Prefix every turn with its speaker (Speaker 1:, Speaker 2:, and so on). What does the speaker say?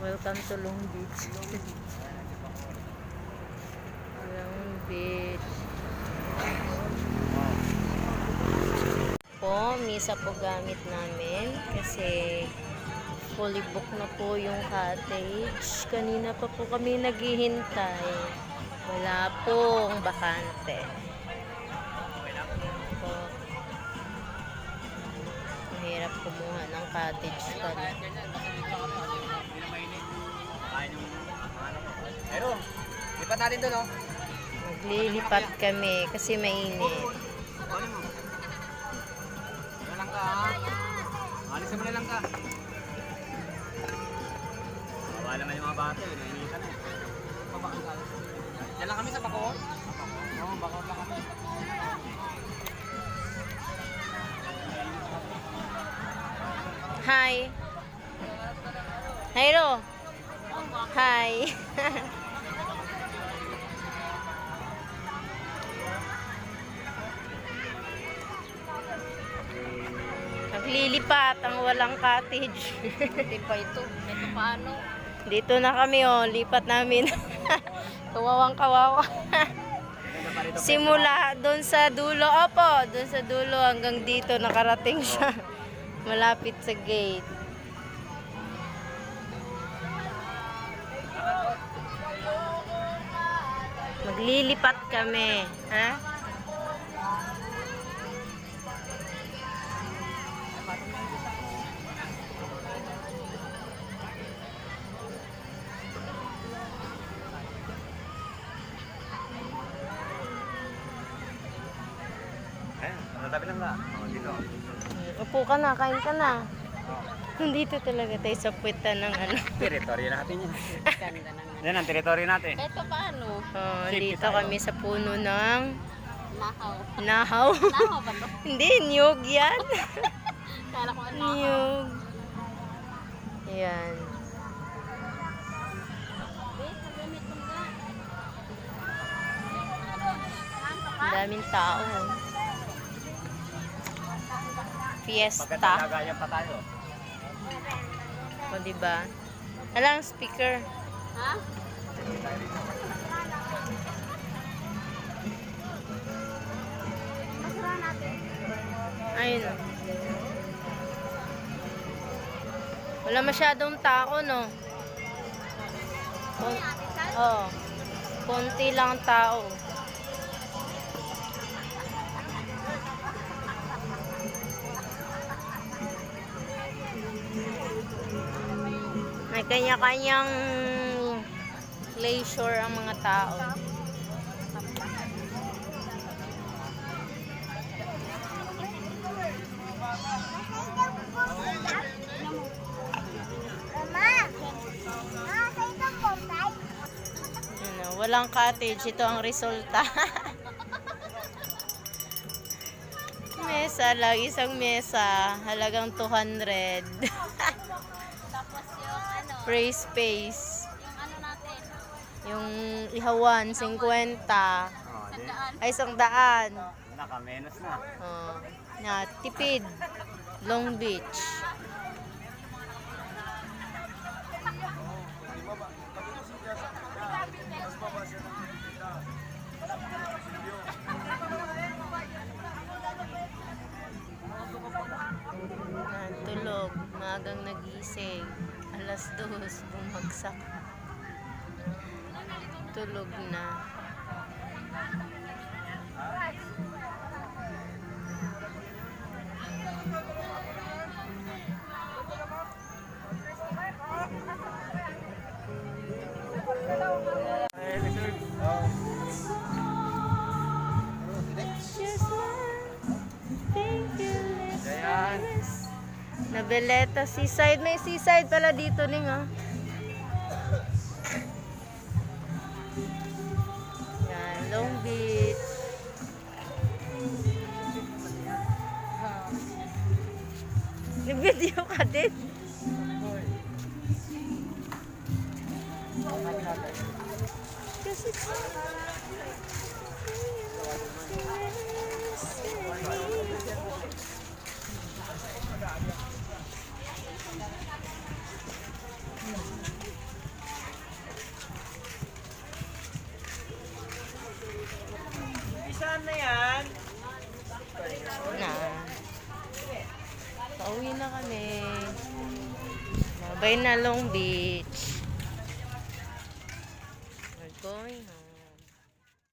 Speaker 1: Welcome to Long Beach. Long Beach. Po, misa po gamit namin kasi fully book na po yung cottage. Kanina pa po kami naghihintay. Wala pong bakante. Po. Mahirap kumuha ng cottage pa.
Speaker 2: Pero, lipat natin doon, no?
Speaker 1: Maglilipat kami kasi mainit.
Speaker 2: Ano mo? Ano lang ka, ha? Alisin mo na lang ka. Bawa naman yung mga bata, eh. Nainitan eh. Pabakang ka. Diyan lang kami sa Bacoor. Oo, Bacoor lang kami.
Speaker 1: Hi. Hi, Ro. Hi. Naglilipat ang walang cottage.
Speaker 3: Hindi pa ito. Ito paano?
Speaker 1: Dito na kami, oh. Lipat namin. Kawawang kawawa. Simula doon sa dulo. Opo, doon sa dulo hanggang dito nakarating siya. Malapit sa gate. Maglilipat kami. Ha?
Speaker 2: Ayan, natabi lang ka. O, dito.
Speaker 1: Upo ka na, kain ka na. Dito talaga tayo sa puweta ng ano.
Speaker 2: Teritoryo natin yan.
Speaker 3: Ganda naman.
Speaker 2: Yan ang teritoryo natin.
Speaker 3: Ito paano?
Speaker 1: Oh,
Speaker 2: Safety
Speaker 1: dito
Speaker 2: tayo.
Speaker 1: kami sa puno ng
Speaker 3: Nahaw.
Speaker 1: nahaw.
Speaker 3: Nahaw ba ito?
Speaker 1: Hindi, niyog yan.
Speaker 3: Kala ko ang nahaw.
Speaker 1: Niyog. Ayan. Ang daming tao. Fiesta.
Speaker 2: Pagkatagayan pa tayo.
Speaker 1: O, diba? Alang speaker.
Speaker 3: Ha? Masara natin.
Speaker 1: Ayun o. Wala masyadong tao, no? Oo. Konti lang ang tao. May kanya-kanyang leisure ang mga tao. Ano, walang cottage. Ito ang resulta. Mesa lang. Isang mesa. Halagang 200.
Speaker 3: Tapos yung ano,
Speaker 1: Free space.
Speaker 3: yung ano natin,
Speaker 1: Yung ihawan, 50.
Speaker 2: O, di.
Speaker 1: Ay, 100.
Speaker 2: Naka-menos na.
Speaker 1: Oh, na, tipid. Long Beach. Tulog. Maagang nagising. Alas 2, bumagsak. Tulog na.
Speaker 2: Ayan.
Speaker 1: Nabeleta seaside. May seaside pala dito ning ah. Yan, Long Beach. Nag-video ka din. Kasi Bye na Long Beach. We're going